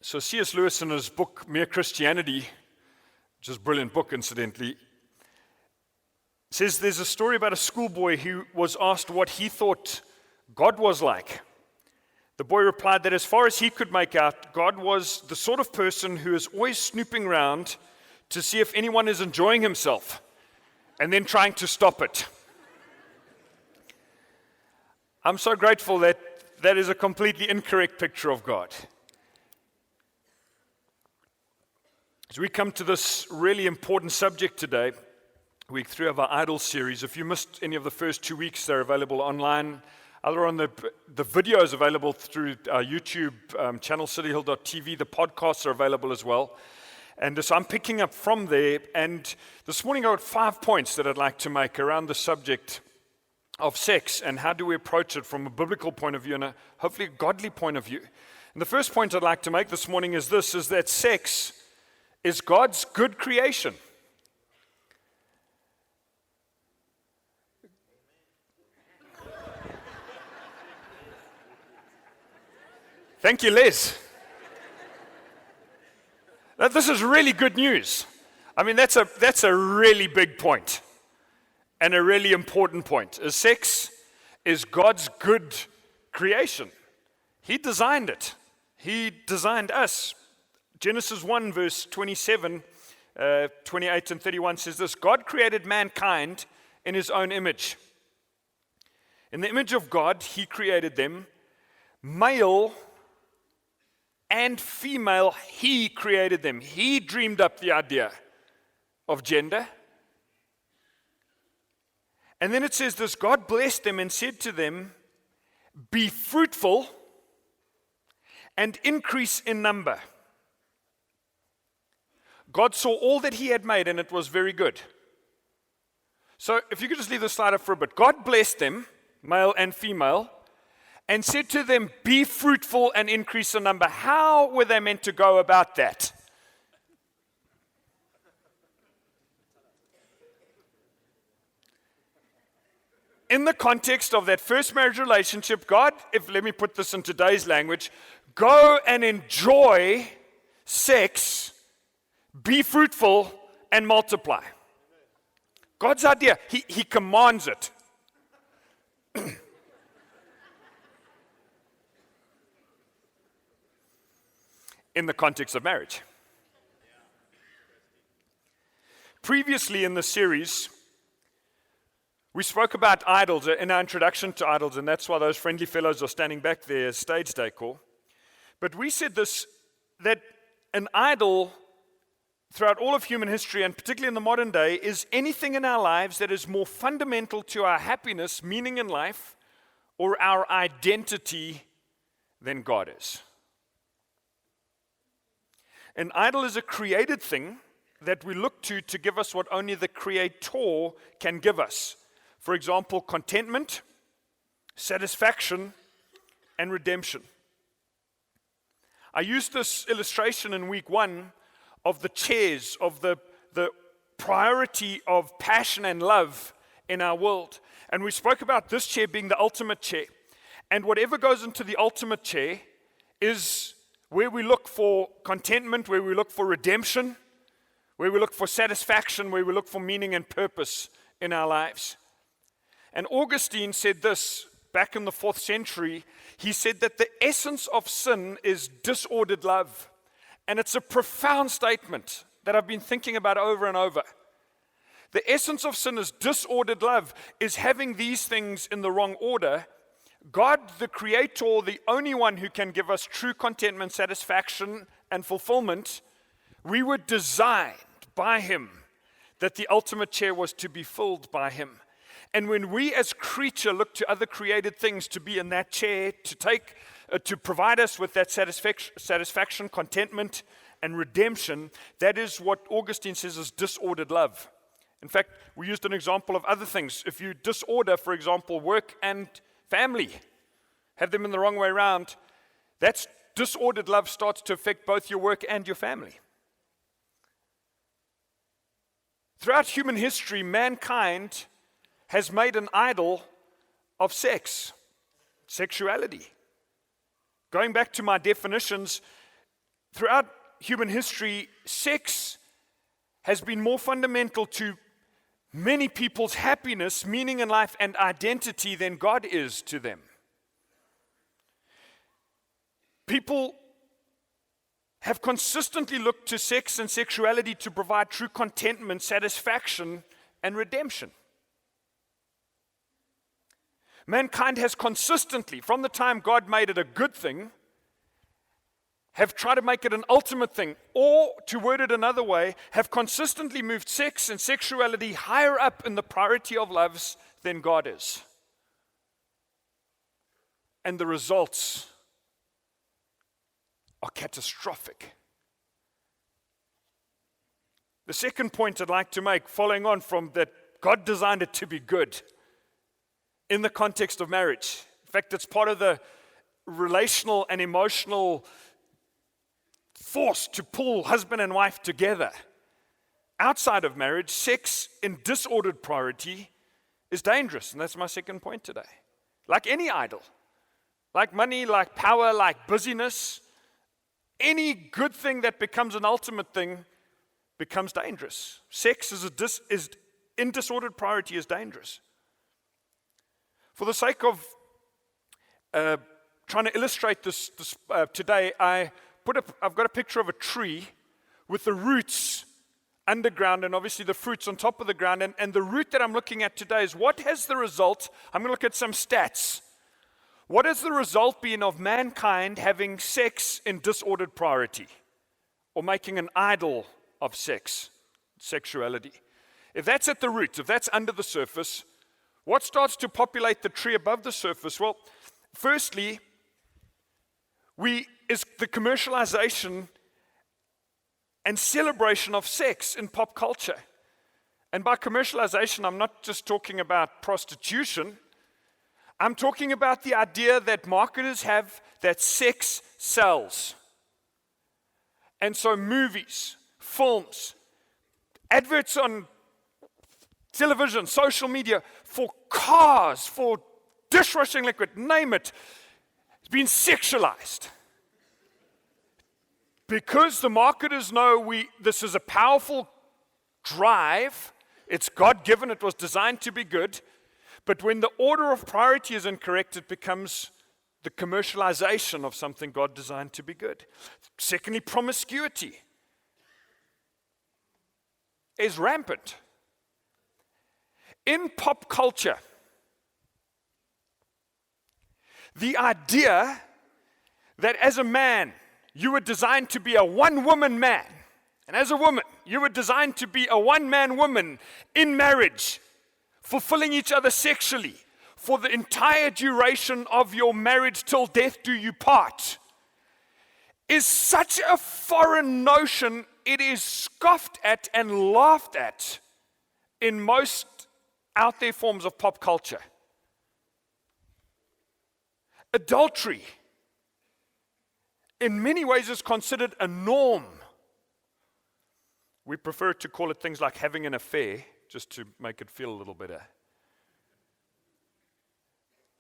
So C.S. Lewis, in his book, Mere Christianity, which is a brilliant book, incidentally, says there's a story about a schoolboy who was asked what he thought God was like. The boy replied that as far as he could make out, God was the sort of person who is always snooping around to see if anyone is enjoying himself and then trying to stop it. I'm so grateful that that is a completely incorrect picture of God. As we come to this really important subject today, week 3 of our Idol series, if you missed any of the first 2 weeks, they're available online. Either on the videos available through our YouTube channel, cityhill.tv. The podcasts are available as well. And so I'm picking up from there. And this morning I got 5 points that I'd like to make around the subject of sex and how do we approach it from a biblical point of view and hopefully a godly point of view. And the first point I'd like to make this morning is this, is that sex is God's good creation. Thank you, Liz. Now, this is really good news. I mean, that's a really big point and a really important point. Sex is God's good creation. He designed it. He designed us. Genesis 1, verse 27, 28 and 31 says this, God created mankind in his own image. In the image of God, he created them, male and female, he created them. He dreamed up the idea of gender. And then it says this, God blessed them and said to them, be fruitful and increase in number. God saw all that he had made and it was very good. So if you could just leave the slide up for a bit. God blessed them, male and female, and said to them, be fruitful and increase in number. How were they meant to go about that? In the context of that first marriage relationship, God, let me put this in today's language, go and enjoy sex, be fruitful, and multiply. God's idea, he commands it. In the context of marriage. Previously in the series, we spoke about idols in our introduction to idols, and that's why those friendly fellows are standing back there as stage decor. But we said this, that an idol throughout all of human history, and particularly in the modern day, is anything in our lives that is more fundamental to our happiness, meaning in life, or our identity than God is. An idol is a created thing that we look to give us what only the Creator can give us. For example, contentment, satisfaction, and redemption. I used this illustration in week 1 of the chairs, of the priority of passion and love in our world. And we spoke about this chair being the ultimate chair. And whatever goes into the ultimate chair is where we look for contentment, where we look for redemption, where we look for satisfaction, where we look for meaning and purpose in our lives. And Augustine said this back in the 4th century. He said that the essence of sin is disordered love. And it's a profound statement that I've been thinking about over and over. The essence of sin is disordered love, is having these things in the wrong order. God, the Creator, the only one who can give us true contentment, satisfaction, and fulfillment, we were designed by Him that the ultimate chair was to be filled by Him. And when we as creature look to other created things to be in that chair, to provide us with that satisfaction, contentment, and redemption, that is what Augustine says is disordered love. In fact, we used an example of other things. If you disorder, for example, work and family, have them in the wrong way around, that's disordered love starts to affect both your work and your family. Throughout human history, mankind has made an idol of sex, sexuality. Going back to my definitions, Throughout human history, sex has been more fundamental to many people's happiness, meaning in life, and identity than God is to them. People have consistently looked to sex and sexuality to provide true contentment, satisfaction, and redemption. Mankind has consistently, from the time God made it a good thing, have tried to make it an ultimate thing, or, to word it another way, have consistently moved sex and sexuality higher up in the priority of loves than God is. And the results are catastrophic. The second point I'd like to make, following on from that, God designed it to be good in the context of marriage. In fact, it's part of the relational and emotional force to pull husband and wife together. Outside of marriage, sex in disordered priority is dangerous, and that's my second point today. Like any idol, like money, like power, like busyness, any good thing that becomes an ultimate thing becomes dangerous. Sex is in disordered priority is dangerous. For the sake of trying to illustrate this today, I've got a picture of a tree with the roots underground and obviously the fruits on top of the ground. And the root that I'm looking at today is what has the result, I'm going to look at some stats. What has the result been of mankind having sex in disordered priority or making an idol of sex, sexuality? If that's at the root, if that's under the surface, what starts to populate the tree above the surface? Well, firstly, is the commercialization and celebration of sex in pop culture. And by commercialization, I'm not just talking about prostitution. I'm talking about the idea that marketers have that sex sells. And so movies, films, adverts on television, social media, for cars, for dishwashing liquid, name it, it's been sexualized. Because the marketers know this is a powerful drive, it's God-given, it was designed to be good, but when the order of priority is incorrect, it becomes the commercialization of something God designed to be good. Secondly, promiscuity is rampant. In pop culture, the idea that as a man, you were designed to be a one-woman man, and as a woman, you were designed to be a one-man woman in marriage, fulfilling each other sexually for the entire duration of your marriage till death do you part, is such a foreign notion, it is scoffed at and laughed at in most out there forms of pop culture. Adultery, in many ways, is considered a norm. We prefer to call it things like having an affair, just to make it feel a little better.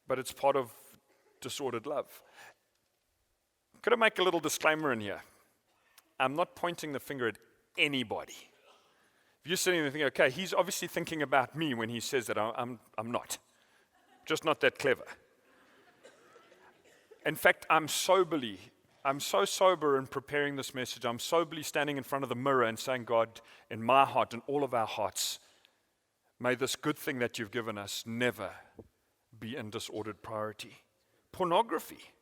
But it's part of disordered love. Could I make a little disclaimer in here? I'm not pointing the finger at anybody. If you're sitting there thinking, okay, he's obviously thinking about me when he says that, I'm not. Just not that clever. In fact, I'm so sober in preparing this message. I'm soberly standing in front of the mirror and saying, God, in my heart and all of our hearts, may this good thing that you've given us never be in disordered priority. Pornography,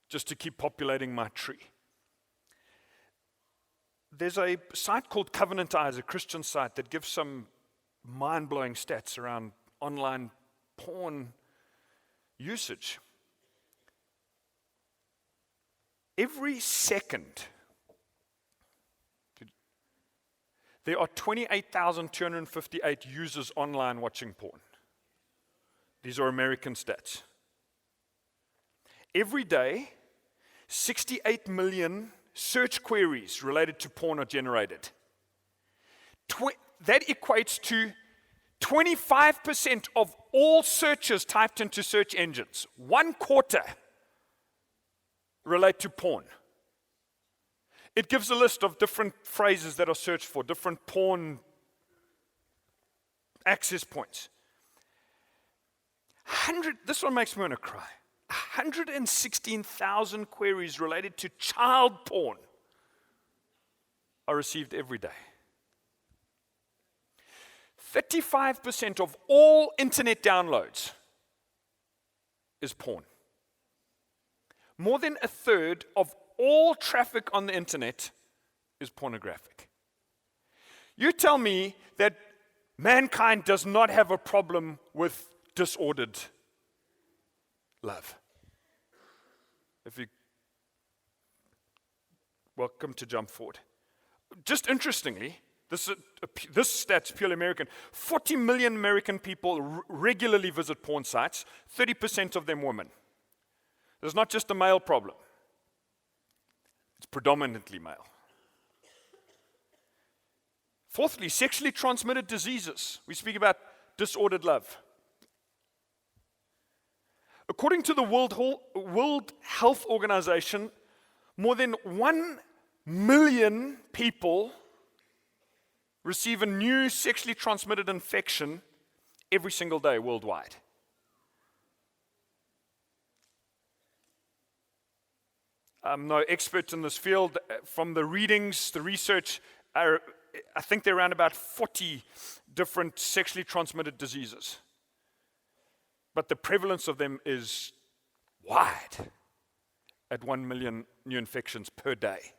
just to keep populating my tree. There's a site called Covenant Eyes, a Christian site that gives some mind-blowing stats around online porn usage. Every second, there are 28,258 users online watching porn. These are American stats. Every day, 68 million search queries related to porn are generated. That equates to 25% of all searches typed into search engines. 1/4 relate to porn. It gives a list of different phrases that are searched for, different porn access points. This one makes me want to cry. 116,000 queries related to child porn are received every day. 35% of all internet downloads is porn. More than a third of all traffic on the internet is pornographic. You tell me that mankind does not have a problem with disordered love. Welcome to Jump Forward. Just interestingly, this stat's purely American. 40 million American people regularly visit porn sites, 30% of them women. There's not just a male problem. It's predominantly male. Fourthly, sexually transmitted diseases. We speak about disordered love. According to the World Health Organization, more than 1 million people receive a new sexually transmitted infection every single day worldwide. I'm no expert in this field. From the readings, the research, I think there are around about 40 different sexually transmitted diseases. But the prevalence of them is wide at 1 million new infections per day.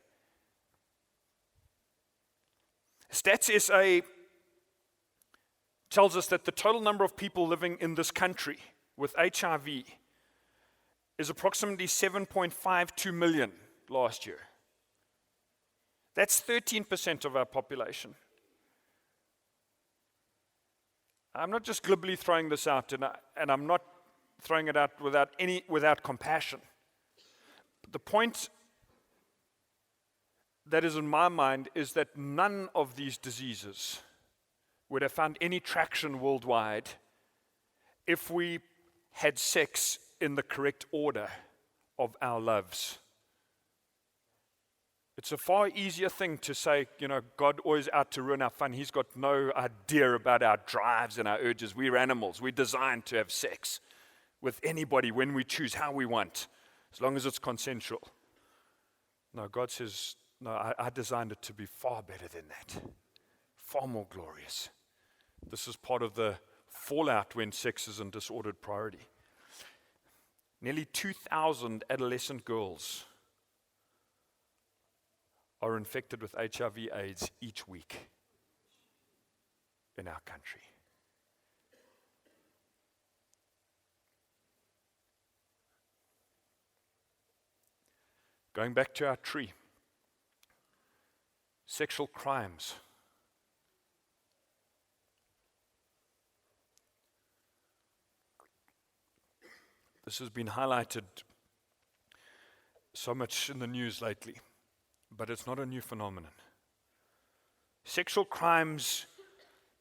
Stats SA tells us that the total number of people living in this country with HIV is approximately 7.52 million last year. That's 13% of our population. I'm not just glibly throwing this out, and I'm not throwing it out without compassion. But the point that is in my mind is that none of these diseases would have found any traction worldwide if we had sex in the correct order of our loves. It's a far easier thing to say, God always out to ruin our fun. He's got no idea about our drives and our urges. We're animals. We're designed to have sex with anybody when we choose, how we want, as long as it's consensual. No, God says, no, I designed it to be far better than that, far more glorious. This is part of the fallout when sex is a disordered priority. Nearly 2,000 adolescent girls are infected with HIV/AIDS each week in our country. Going back to our tree, sexual crimes. This has been highlighted so much in the news lately, but it's not a new phenomenon. Sexual crimes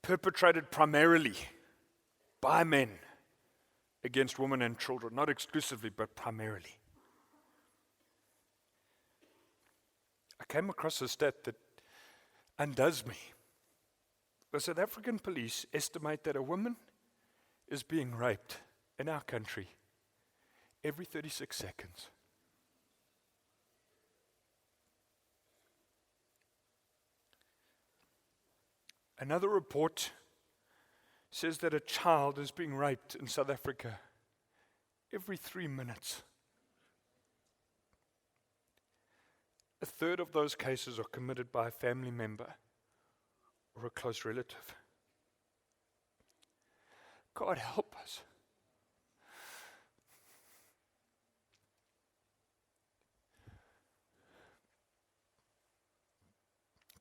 perpetrated primarily by men against women and children, not exclusively, but primarily. I came across a stat that undoes me. The South African police estimate that a woman is being raped in our country every 36 seconds. Another report says that a child is being raped in South Africa every 3 minutes. A third of those cases are committed by a family member or a close relative. God help us.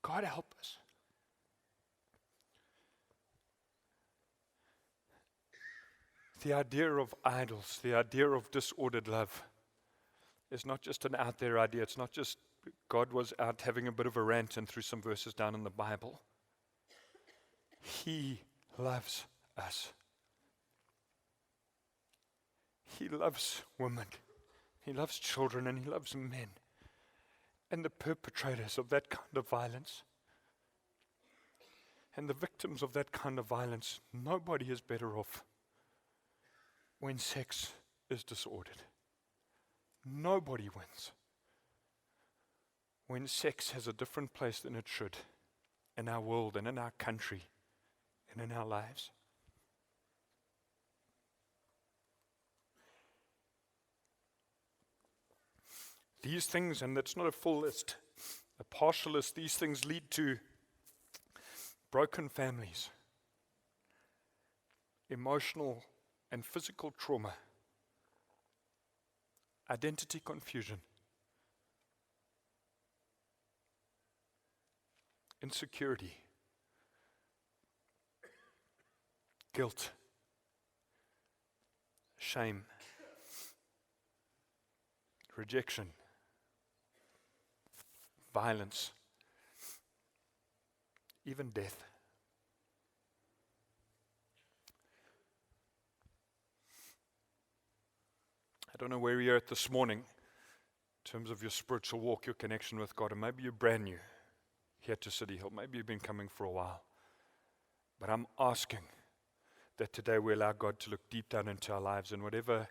God help us. The idea of idols, the idea of disordered love is not just an out there idea. It's not just God was out having a bit of a rant and threw some verses down in the Bible. He loves us. He loves women. He loves children and he loves men. and the perpetrators of that kind of violence and the victims of that kind of violence, nobody is better off when sex is disordered. Nobody wins when sex has a different place than it should in our world and in our country and in our lives. These things, and that's not a full list, a partial list, these things lead to broken families, emotional and physical trauma, identity confusion, insecurity, guilt, shame, rejection, violence, even death. I don't know where you're at this morning in terms of your spiritual walk, your connection with God, and maybe you're brand new here to City Hill. Maybe you've been coming for a while. But I'm asking that today we allow God to look deep down into our lives, and wherever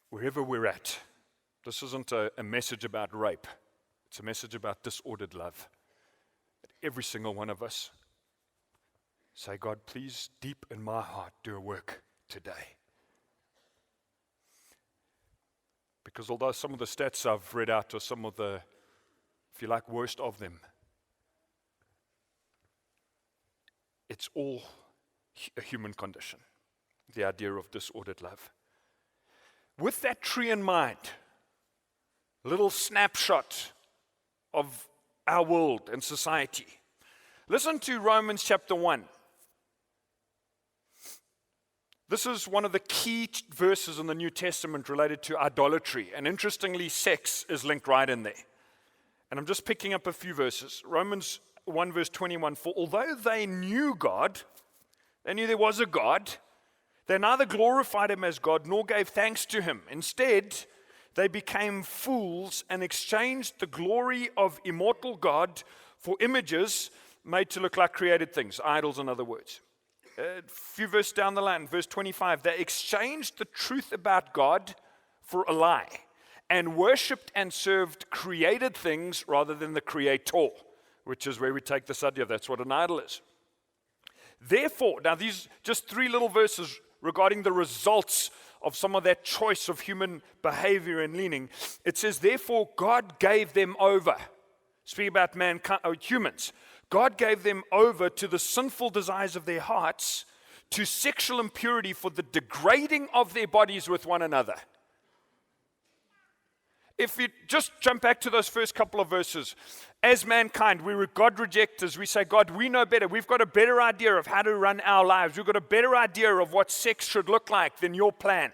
we're at. This isn't a message about rape. It's a message about disordered love. That every single one of us say, God, please, deep in my heart, do a work today. Because although some of the stats I've read out are some of the, if you like, worst of them, it's all a human condition, the idea of disordered love. With that tree in mind, a little snapshot of our world and society. Listen to Romans chapter 1. This is one of the key verses in the New Testament related to idolatry. And interestingly, sex is linked right in there. And I'm just picking up a few verses. Romans 1 verse 21. For although they knew God, they knew there was a God, they neither glorified him as God nor gave thanks to him. Instead, they became fools and exchanged the glory of immortal God for images made to look like created things, idols in other words. A few verses down the line, verse 25, they exchanged the truth about God for a lie and worshipped and served created things rather than the Creator, which is where we take this idea. That's what an idol is. Therefore, now these just 3 little verses regarding the results of some of that choice of human behavior and leaning. It says, therefore, God gave them over. Speaking about mankind, humans. God gave them over to the sinful desires of their hearts, to sexual impurity for the degrading of their bodies with one another. If you just jump back to those first couple of verses, as mankind, we were God rejectors. We say, God, we know better. We've got a better idea of how to run our lives. We've got a better idea of what sex should look like than your plan.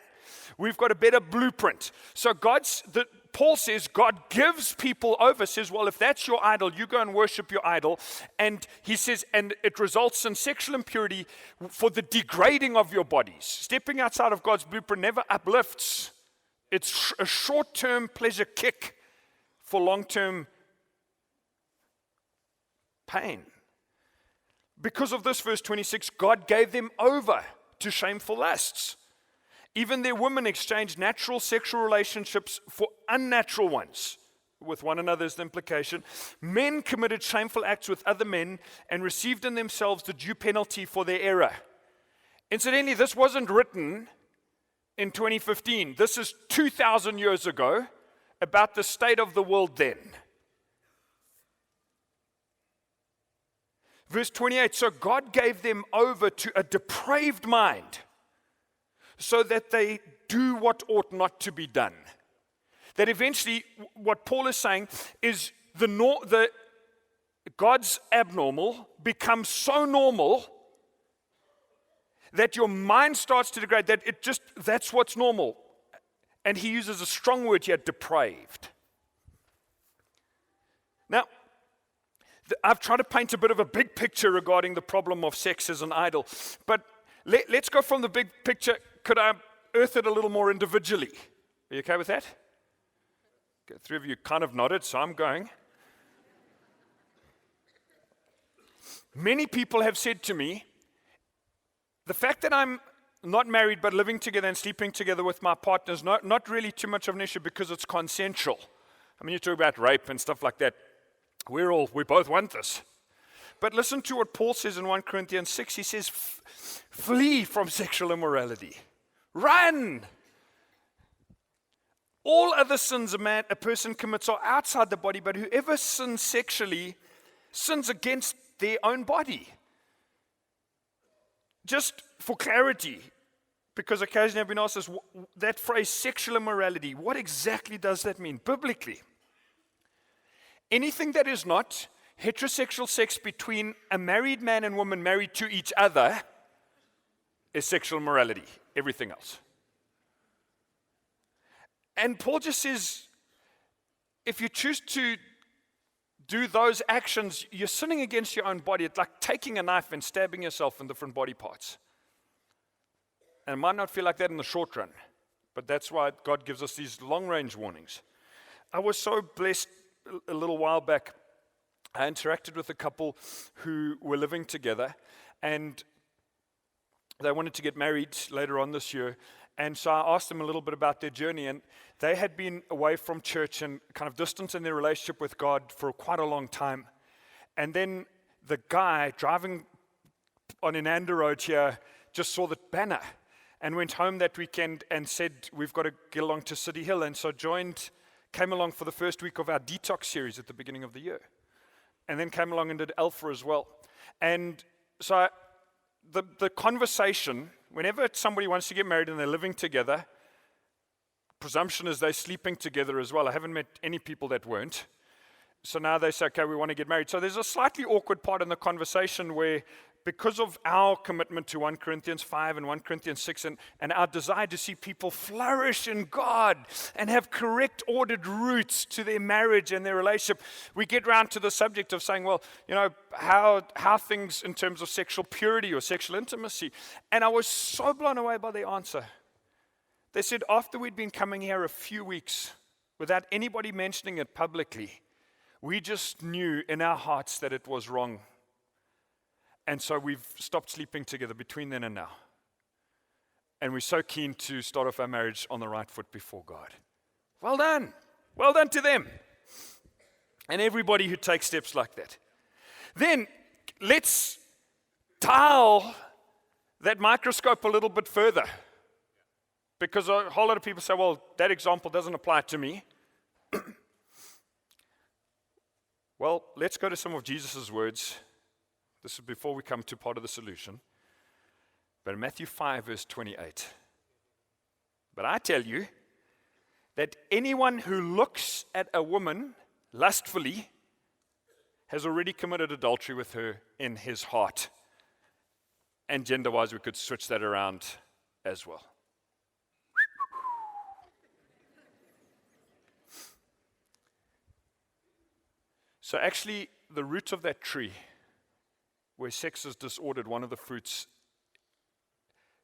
We've got a better blueprint. So Paul says God gives people over, says, well, if that's your idol, you go and worship your idol. And he says, and it results in sexual impurity for the degrading of your bodies. Stepping outside of God's blueprint never uplifts. It's a short-term pleasure kick for long-term pain. Because of this, verse 26, God gave them over to shameful lusts. Even their women exchanged natural sexual relationships for unnatural ones. With one another is the implication. Men committed shameful acts with other men and received in themselves the due penalty for their error. Incidentally, this wasn't written in 2015. This is 2,000 years ago about the state of the world then. Verse 28, so God gave them over to a depraved mind so that they do what ought not to be done. That eventually, what Paul is saying is the God's abnormal becomes so normal that your mind starts to degrade, that's what's normal. And he uses a strong word here, depraved. Now, I've tried to paint a bit of a big picture regarding the problem of sex as an idol. But let's go from the big picture. Could I earth it a little more individually? Are you okay with that? Okay, 3 of you kind of nodded, so I'm going. Many people have said to me, the fact that I'm not married but living together and sleeping together with my partner is not really too much of an issue because it's consensual. I mean, you talk about rape and stuff like that. We both want this. But listen to what Paul says in 1 Corinthians 6. He says, flee from sexual immorality. Run! All other sins a person commits are outside the body, but whoever sins sexually sins against their own body. Just for clarity, because occasionally I've been asked this, that phrase, sexual immorality, what exactly does that mean biblically? Anything that is not heterosexual sex between a married man and woman married to each other is sexual immorality. Everything else. And Paul just says, if you choose to do those actions, you're sinning against your own body. It's like taking a knife and stabbing yourself in different body parts. And it might not feel like that in the short run, but that's why God gives us these long-range warnings. I was so blessed a little while back. I interacted with a couple who were living together, and they wanted to get married later on this year. And so I asked them a little bit about their journey, and they had been away from church and kind of distant in their relationship with God for quite a long time. And then the guy driving on Inanda Road here just saw the banner and went home that weekend and said, we've got to get along to City Hill. And so came along for the first week of our detox series at the beginning of the year. And then came along and did Alpha as well. And so the conversation, whenever somebody wants to get married and they're living together, presumption is they're sleeping together as well. I haven't met any people that weren't. So now they say, okay, we want to get married. So there's a slightly awkward part in the conversation where, because of our commitment to 1 Corinthians 5 and 1 Corinthians 6 and our desire to see people flourish in God and have correct ordered roots to their marriage and their relationship, we get round to the subject of saying, well, how things in terms of sexual purity or sexual intimacy. And I was so blown away by their answer. They said after we'd been coming here a few weeks without anybody mentioning it publicly, we just knew in our hearts that it was wrong. And so we've stopped sleeping together between then and now. And we're so keen to start off our marriage on the right foot before God. Well done. Well done to them. And everybody who takes steps like that. Then let's dial that microscope a little bit further. Because a whole lot of people say, well, that example doesn't apply to me. Well, let's go to some of Jesus' words. This is before we come to part of the solution. But in Matthew 5, verse 28. But I tell you that anyone who looks at a woman lustfully has already committed adultery with her in his heart. And gender-wise, we could switch that around as well. So actually, the root of that tree, where sex is disordered, one of the fruits,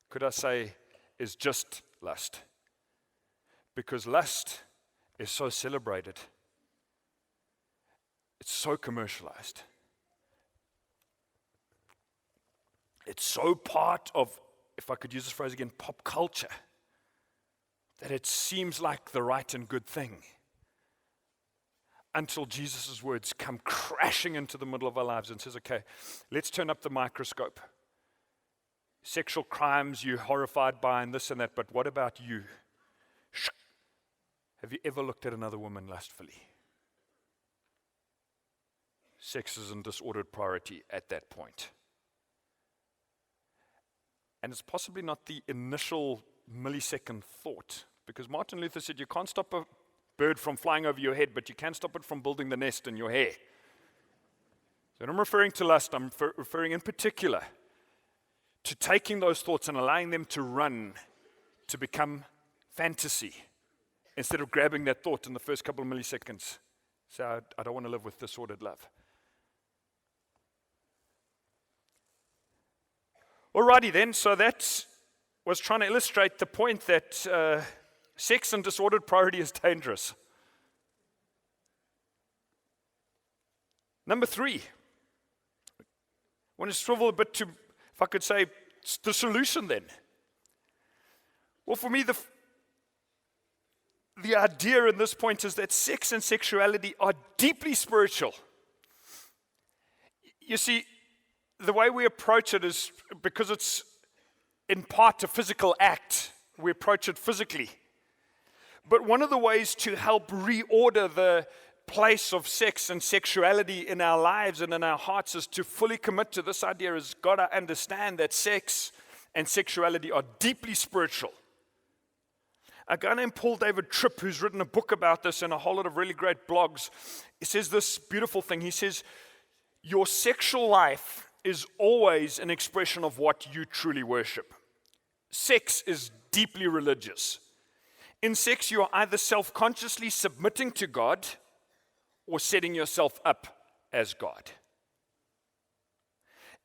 could I say, is just lust. Because lust is so celebrated. It's so commercialized. It's so part of, if I could use this phrase again, pop culture, that it seems like the right and good thing. Until Jesus' words come crashing into the middle of our lives and says, okay, let's turn up the microscope. Sexual crimes you're horrified by and this and that, but what about you? Have you ever looked at another woman lustfully? Sex is in disordered priority at that point. And it's possibly not the initial millisecond thought, because Martin Luther said you can't stop a bird from flying over your head, but you can stop it from building the nest in your hair. So when I'm referring to lust, I'm referring in particular to taking those thoughts and allowing them to run to become fantasy instead of grabbing that thought in the first couple of milliseconds. So I don't want to live with disordered love. Alrighty then, so that was trying to illustrate the point that sex and disordered priority is dangerous. Number 3, I want to swivel a bit to, if I could say, the solution then. Well, for me, the idea in this point is that sex and sexuality are deeply spiritual. You see, the way we approach it is because it's in part a physical act. We approach it physically. But one of the ways to help reorder the place of sex and sexuality in our lives and in our hearts is to fully commit to this idea is God, I understand that sex and sexuality are deeply spiritual. A guy named Paul David Tripp, who's written a book about this and a whole lot of really great blogs, he says this beautiful thing. He says, your sexual life is always an expression of what you truly worship. Sex is deeply religious. In sex, you are either self-consciously submitting to God or setting yourself up as God.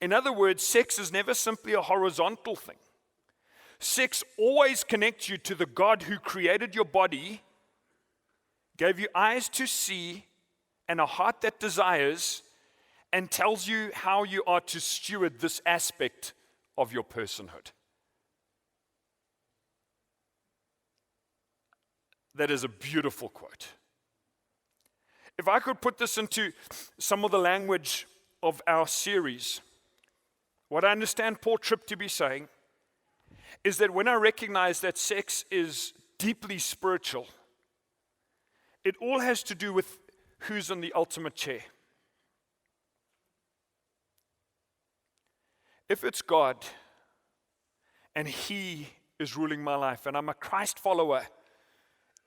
In other words, sex is never simply a horizontal thing. Sex always connects you to the God who created your body, gave you eyes to see, and a heart that desires, and tells you how you are to steward this aspect of your personhood. That is a beautiful quote. If I could put this into some of the language of our series, what I understand Paul Tripp to be saying is that when I recognize that sex is deeply spiritual, it all has to do with who's in the ultimate chair. If it's God and He is ruling my life and I'm a Christ follower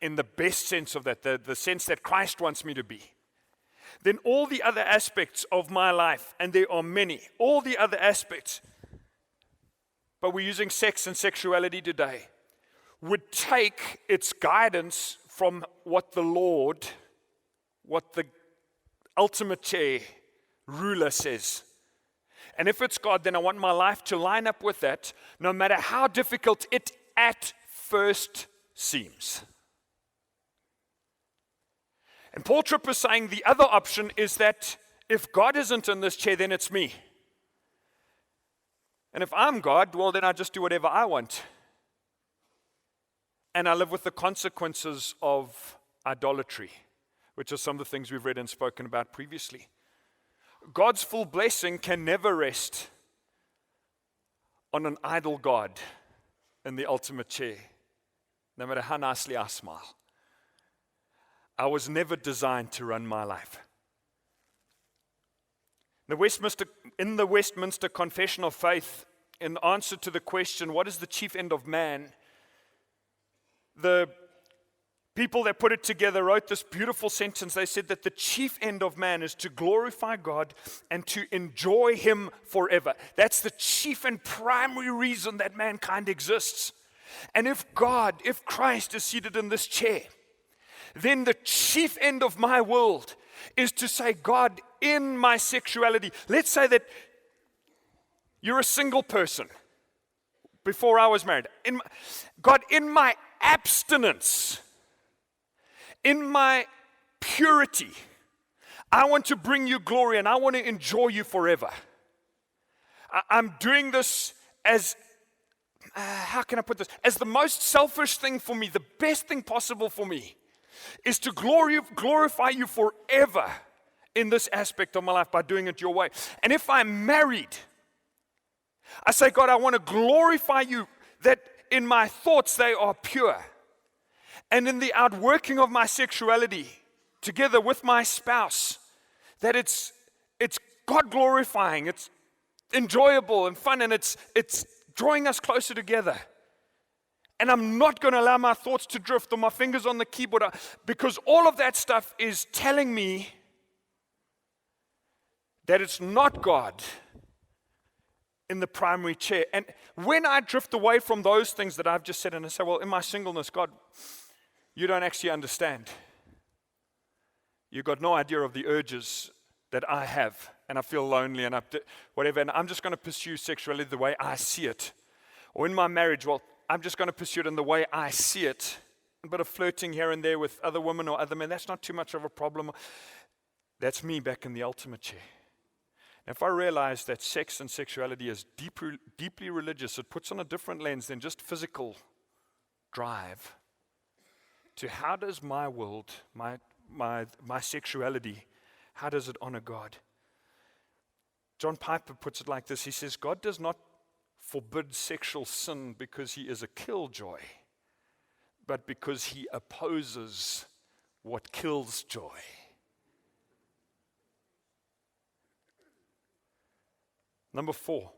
in the best sense of that, the sense that Christ wants me to be, then all the other aspects of my life, and there are many, all the other aspects, but we're using sex and sexuality today, would take its guidance from what the Lord, what the ultimate chair ruler says. And if it's God, then I want my life to line up with that, no matter how difficult it at first seems. And Paul Tripp is saying the other option is that if God isn't in this chair, then it's me. And if I'm God, well, then I just do whatever I want. And I live with the consequences of idolatry, which are some of the things we've read and spoken about previously. God's full blessing can never rest on an idol God in the ultimate chair, no matter how nicely I smile. I was never designed to run my life. In the Westminster Confession of Faith, in answer to the question, what is the chief end of man? The people that put it together wrote this beautiful sentence. They said that the chief end of man is to glorify God and to enjoy Him forever. That's the chief and primary reason that mankind exists. And if Christ is seated in this chair, then the chief end of my world is to say, God, in my sexuality, let's say that you're a single person before I was married. God, in my abstinence, in my purity, I want to bring you glory and I want to enjoy you forever. I'm doing this as, how can I put this? As the most selfish thing for me, the best thing possible for me is to glorify you forever in this aspect of my life by doing it your way. And if I'm married, I say, God, I want to glorify you that in my thoughts they are pure. And in the outworking of my sexuality, together with my spouse, that it's God glorifying, it's enjoyable and fun, and it's drawing us closer together. And I'm not going to allow my thoughts to drift or my fingers on the keyboard, because all of that stuff is telling me that it's not God in the primary chair. And when I drift away from those things that I've just said and I say, well, in my singleness, God, you don't actually understand. You've got no idea of the urges that I have, and I feel lonely and whatever, and I'm just going to pursue sexuality the way I see it. Or in my marriage, well, I'm just going to pursue it in the way I see it. A bit of flirting here and there with other women or other men, that's not too much of a problem. That's me back in the ultimate chair. And if I realize that sex and sexuality is deeply religious, it puts on a different lens than just physical drive to how does my world, my sexuality, how does it honor God? John Piper puts it like this. He says, God does not forbid sexual sin because he is a killjoy, but because he opposes what kills joy. Number 4,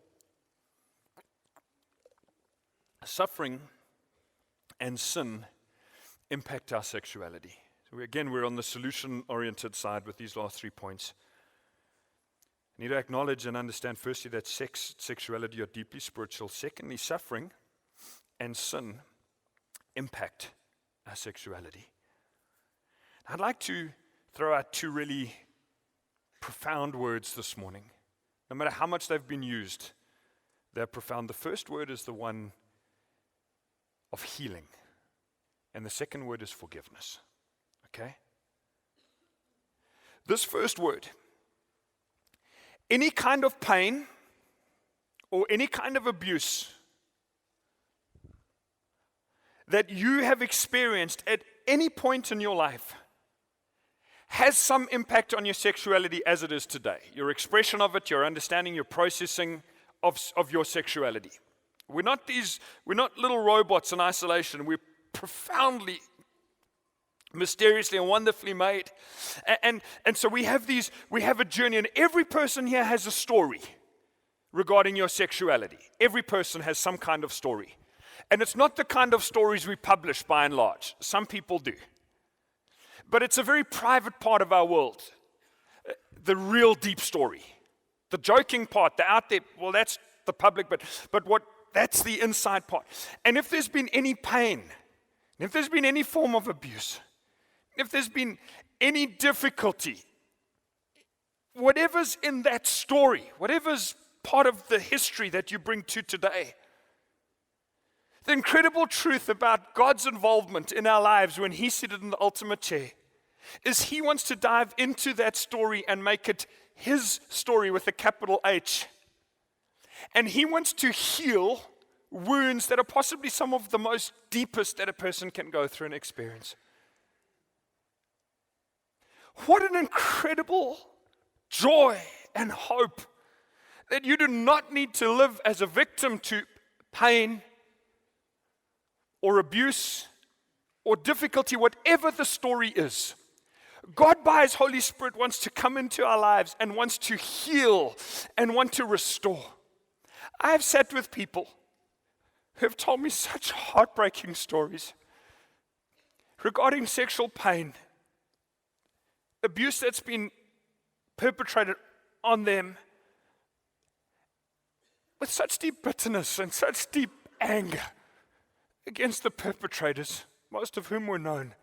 suffering and sin impact our sexuality. So we're on the solution-oriented side with these last 3 points. I need to acknowledge and understand, firstly, that sexuality are deeply spiritual. Secondly, suffering and sin impact our sexuality. I'd like to throw out 2 really profound words this morning. No matter how much they've been used, they're profound. The first word is the one of healing, and the second word is forgiveness. Okay? This first word, any kind of pain or any kind of abuse that you have experienced at any point in your life has some impact on your sexuality as it is today. Your expression of it, your understanding, your processing of your sexuality. We're not little robots in isolation. We're profoundly, mysteriously and wonderfully made. And so we have a journey, and every person here has a story regarding your sexuality. Every person has some kind of story. And it's not the kind of stories we publish by and large. Some people do. But it's a very private part of our world. The real deep story. The joking part, the out there, well, that's the public, but that's the inside part. And if there's been any pain, if there's been any form of abuse, if there's been any difficulty, whatever's in that story, whatever's part of the history that you bring to today, the incredible truth about God's involvement in our lives when He's seated in the ultimate chair is He wants to dive into that story and make it His story with a capital H. And He wants to heal wounds that are possibly some of the most deepest that a person can go through and experience. What an incredible joy and hope that you do not need to live as a victim to pain or abuse or difficulty, whatever the story is. God, by His Holy Spirit, wants to come into our lives and wants to heal and want to restore. I have sat with people who have told me such heartbreaking stories regarding sexual pain, abuse that's been perpetrated on them with such deep bitterness and such deep anger against the perpetrators, most of whom were known.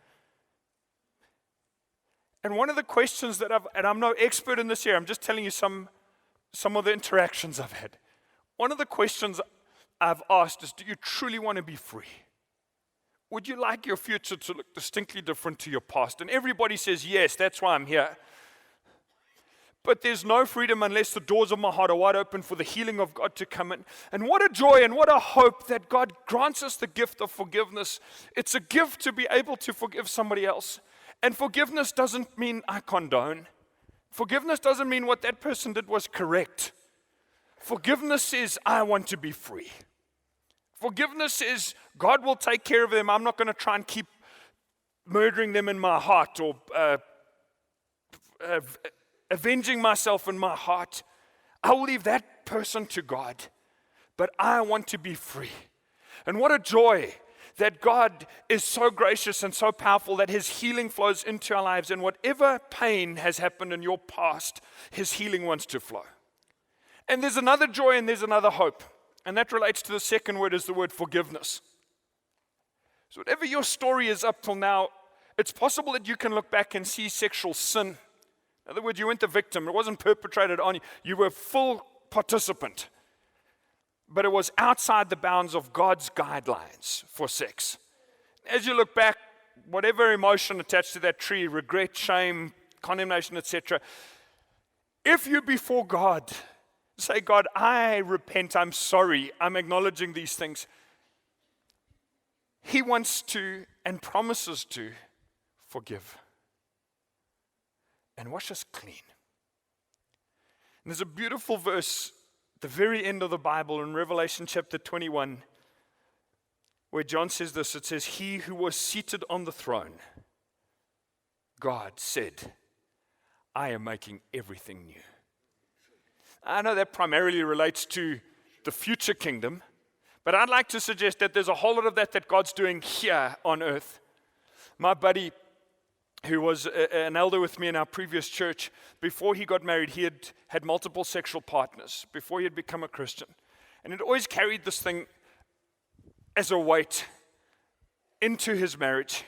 And one of the questions that I'm no expert in this area, I'm just telling you some of the interactions I've had. One of the questions I've asked is, do you truly want to be free? Would you like your future to look distinctly different to your past? And everybody says, yes, that's why I'm here. But there's no freedom unless the doors of my heart are wide open for the healing of God to come in. And what a joy and what a hope that God grants us the gift of forgiveness. It's a gift to be able to forgive somebody else. And forgiveness doesn't mean I condone. Forgiveness doesn't mean what that person did was correct. Forgiveness says, I want to be free. Forgiveness says, God will take care of them. I'm not going to try and keep murdering them in my heart or avenging myself in my heart. I will leave that person to God. But I want to be free. And what a joy that God is so gracious and so powerful that His healing flows into our lives. And whatever pain has happened in your past, His healing wants to flow. And there's another joy and there's another hope. And that relates to the second word, is the word forgiveness. So whatever your story is up till now, it's possible that you can look back and see sexual sin. In other words, you weren't the victim. It wasn't perpetrated on you. You were a full participant. But it was outside the bounds of God's guidelines for sex. As you look back, whatever emotion attached to that tree, regret, shame, condemnation, etc. If you before God say, God, I repent, I'm sorry, I'm acknowledging these things, He wants to and promises to forgive and wash us clean. And there's a beautiful verse, the very end of the Bible in Revelation chapter 21, where John says this. It says, He who was seated on the throne, God said, I am making everything new. I know that primarily relates to the future kingdom, but I'd like to suggest that there's a whole lot of that God's doing here on earth. My buddy, who was an elder with me in our previous church, before he got married, he had multiple sexual partners before he had become a Christian. And he'd always carried this thing as a weight into his marriage.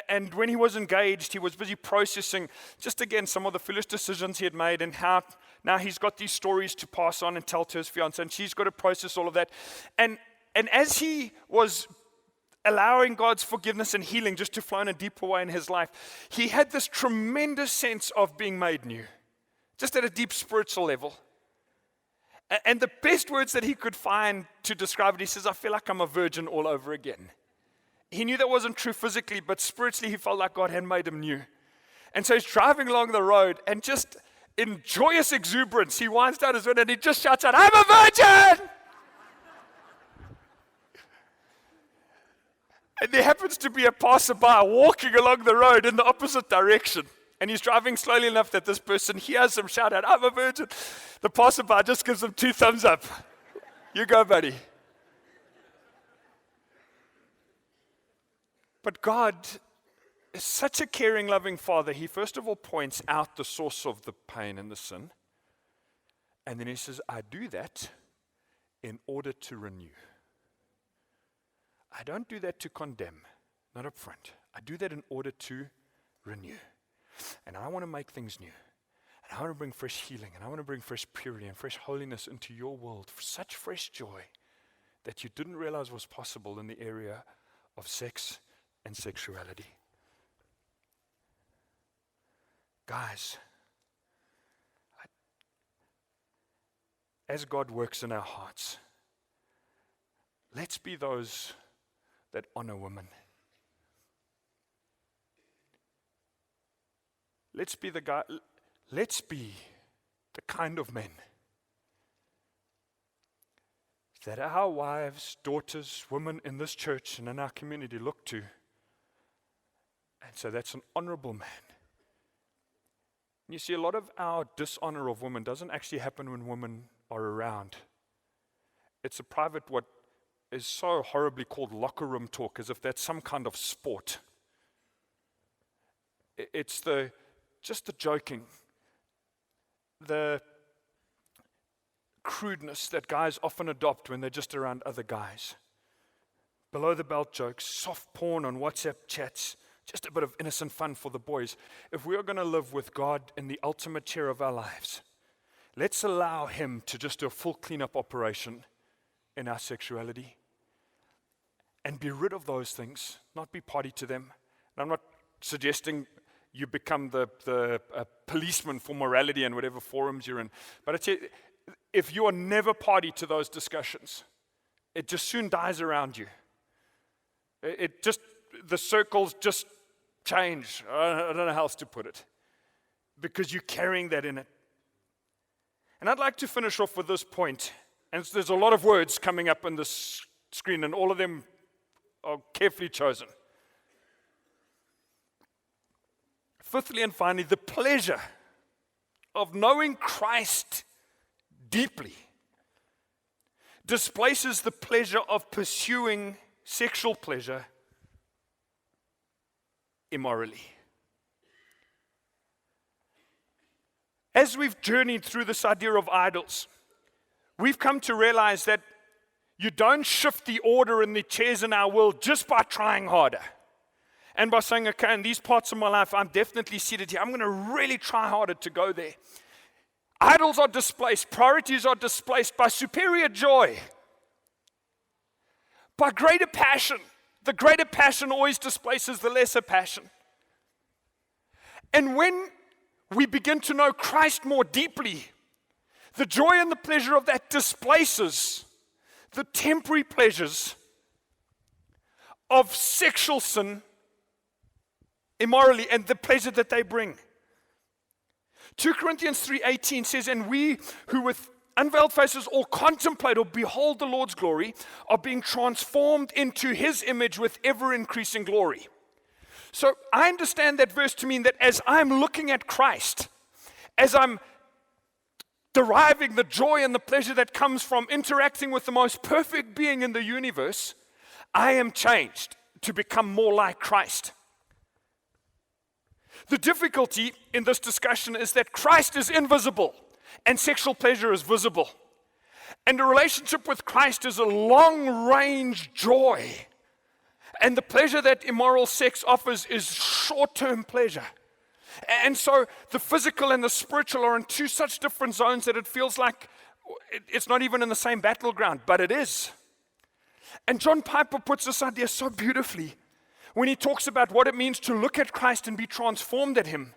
And when he was engaged, he was busy processing, just again, some of the foolish decisions he had made and how now he's got these stories to pass on and tell to his fiancée, and she's got to process all of that. And as he was allowing God's forgiveness and healing just to flow in a deeper way in his life, he had this tremendous sense of being made new, just at a deep spiritual level. And the best words that he could find to describe it, he says, I feel like I'm a virgin all over again. He knew that wasn't true physically, but spiritually he felt like God had made him new. And so he's driving along the road, and just in joyous exuberance, he winds down his window and he just shouts out, I'm a virgin! And there happens to be a passerby walking along the road in the opposite direction. And he's driving slowly enough that this person hears him shout out, I'm a virgin. The passerby just gives him 2 thumbs up. You go, buddy. But God is such a caring, loving Father. He first of all points out the source of the pain and the sin. And then he says, I do that in order to renew. I don't do that to condemn, not up front. I do that in order to renew. And I want to make things new. And I want to bring fresh healing. And I want to bring fresh purity and fresh holiness into your world. Such fresh joy that you didn't realize was possible in the area of sex and sexuality. Guys, as God works in our hearts, let's be those that honor women. Let's be the kind of men that our wives, daughters, women in this church and in our community look to. And so that's an honorable man. And you see, a lot of our dishonor of women doesn't actually happen when women are around. It's a private, what is so horribly called locker room talk, as if that's some kind of sport. It's just the joking, the crudeness that guys often adopt when they're just around other guys. Below the belt jokes, soft porn on WhatsApp chats, just a bit of innocent fun for the boys. If we are going to live with God in the ultimate chair of our lives, let's allow Him to just do a full cleanup operation in our sexuality and be rid of those things, not be party to them. And I'm not suggesting you become the policeman for morality in whatever forums you're in. But I tell you, if you are never party to those discussions, it just soon dies around you. The circles just change. I don't know how else to put it. Because you're carrying that in it. And I'd like to finish off with this point. And there's a lot of words coming up on this screen, and all of them are carefully chosen. Fifthly and finally, the pleasure of knowing Christ deeply displaces the pleasure of pursuing sexual pleasure immorally. As we've journeyed through this idea of idols, we've come to realize that you don't shift the order in the chairs in our world just by trying harder. And by saying, okay, in these parts of my life, I'm definitely seated here. I'm going to really try harder to go there. Idols are displaced. Priorities are displaced by superior joy, by greater passion. The greater passion always displaces the lesser passion. And when we begin to know Christ more deeply, the joy and the pleasure of that displaces the temporary pleasures of sexual sin, immorally, and the pleasure that they bring. 2 Corinthians 3:18 says, and we who with unveiled faces all contemplate or behold the Lord's glory are being transformed into his image with ever-increasing glory. So I understand that verse to mean that as I'm looking at Christ, as I'm deriving the joy and the pleasure that comes from interacting with the most perfect being in the universe, I am changed to become more like Christ. The difficulty in this discussion is that Christ is invisible and sexual pleasure is visible. And a relationship with Christ is a long-range joy. And the pleasure that immoral sex offers is short-term pleasure. And so the physical and the spiritual are in two such different zones that it feels like it's not even in the same battleground, but it is. And John Piper puts this idea so beautifully when he talks about what it means to look at Christ and be transformed at him.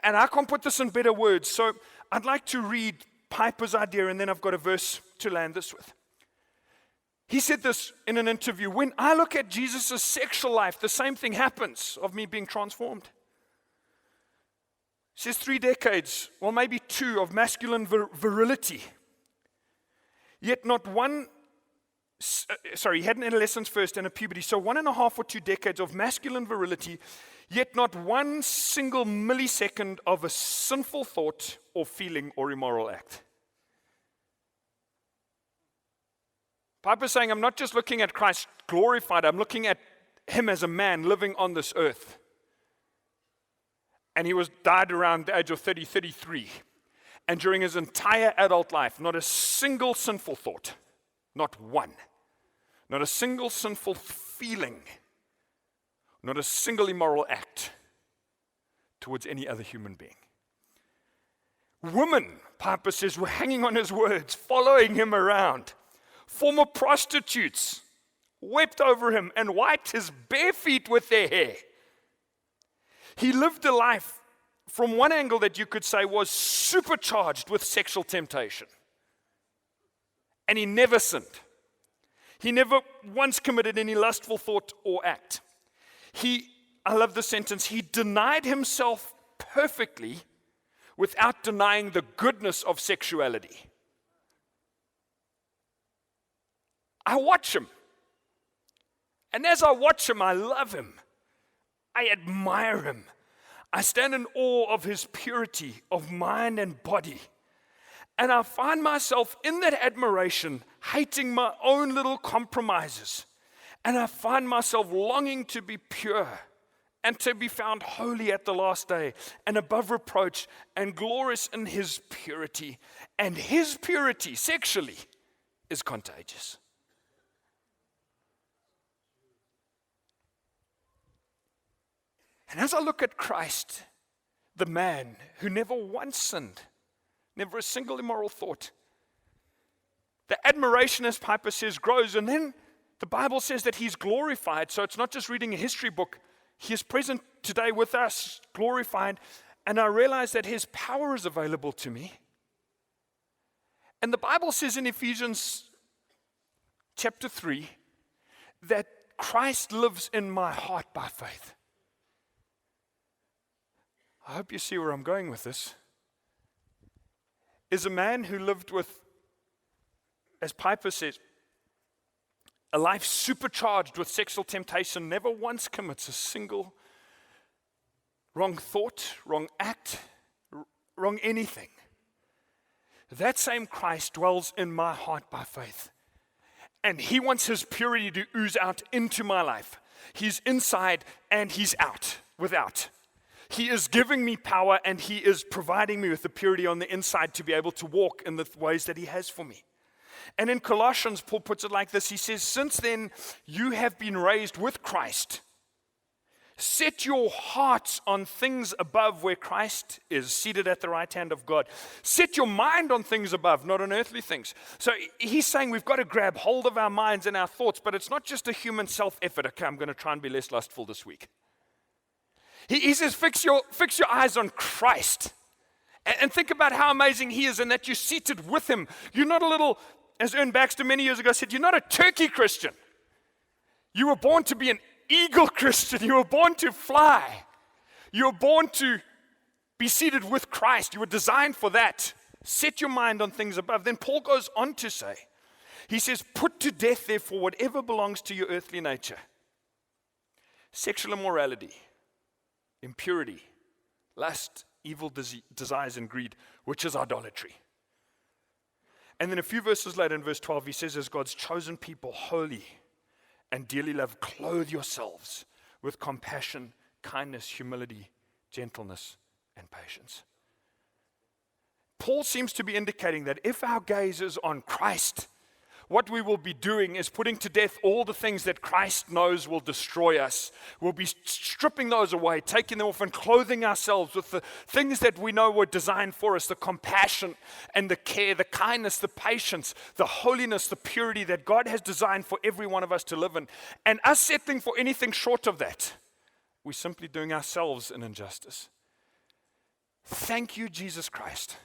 And I can't put this in better words, so I'd like to read Piper's idea, and then I've got a verse to land this with. He said this in an interview: when I look at Jesus' sexual life, the same thing happens of me being transformed. He says 3 decades, well maybe 2, of masculine virility. Yet not one, he had an adolescence first and a puberty, so 1.5 or 2 decades of masculine virility, yet not one single millisecond of a sinful thought or feeling or immoral act. Piper's saying, I'm not just looking at Christ glorified, I'm looking at him as a man living on this earth. And he died around the age of 33. And during his entire adult life, not a single sinful thought, not one. Not a single sinful feeling, not a single immoral act towards any other human being. Women, Piper says, were hanging on his words, following him around. Former prostitutes wept over him and wiped his bare feet with their hair. He lived a life, from one angle that you could say was supercharged with sexual temptation. And he never sinned. He never once committed any lustful thought or act. I love this sentence, he denied himself perfectly without denying the goodness of sexuality. I watch him. And as I watch him, I love him. I admire him. I stand in awe of his purity of mind and body. And I find myself in that admiration hating my own little compromises. And I find myself longing to be pure and to be found holy at the last day and above reproach and glorious in his purity. And his purity sexually is contagious. And as I look at Christ, the man who never once sinned, never a single immoral thought, the admiration, as Piper says, grows. And then the Bible says that he's glorified. So it's not just reading a history book. He is present today with us, glorified. And I realize that his power is available to me. And the Bible says in Ephesians chapter 3 that Christ lives in my heart by faith. I hope you see where I'm going with this. Is a man who lived with, as Piper says, a life supercharged with sexual temptation, never once commits a single wrong thought, wrong act, wrong anything. That same Christ dwells in my heart by faith. And he wants his purity to ooze out into my life. He's inside and he's out, without. He is giving me power and he is providing me with the purity on the inside to be able to walk in the ways that he has for me. And in Colossians, Paul puts it like this. He says, since then you have been raised with Christ. Set your hearts on things above where Christ is seated at the right hand of God. Set your mind on things above, not on earthly things. So he's saying we've got to grab hold of our minds and our thoughts, but it's not just a human self-effort. Okay, I'm going to try and be less lustful this week. He says, fix your eyes on Christ. And think about how amazing he is and that you're seated with him. You're not a little, as Ern Baxter many years ago said, you're not a turkey Christian. You were born to be an eagle Christian. You were born to fly. You were born to be seated with Christ. You were designed for that. Set your mind on things above. Then Paul goes on to say, he says, put to death, therefore, whatever belongs to your earthly nature. Sexual immorality, impurity, lust, evil desires, and greed, which is idolatry. And then a few verses later in verse 12, he says, as God's chosen people, holy and dearly loved, clothe yourselves with compassion, kindness, humility, gentleness, and patience. Paul seems to be indicating that if our gaze is on Christ, what we will be doing is putting to death all the things that Christ knows will destroy us. We'll be stripping those away, taking them off, and clothing ourselves with the things that we know were designed for us, the compassion and the care, the kindness, the patience, the holiness, the purity that God has designed for every one of us to live in. And us settling for anything short of that, we're simply doing ourselves an injustice. Thank you, Jesus Christ,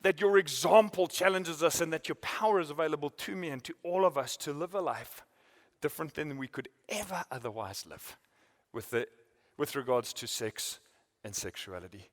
that your example challenges us and that your power is available to me and to all of us to live a life different than we could ever otherwise live with regards to sex and sexuality.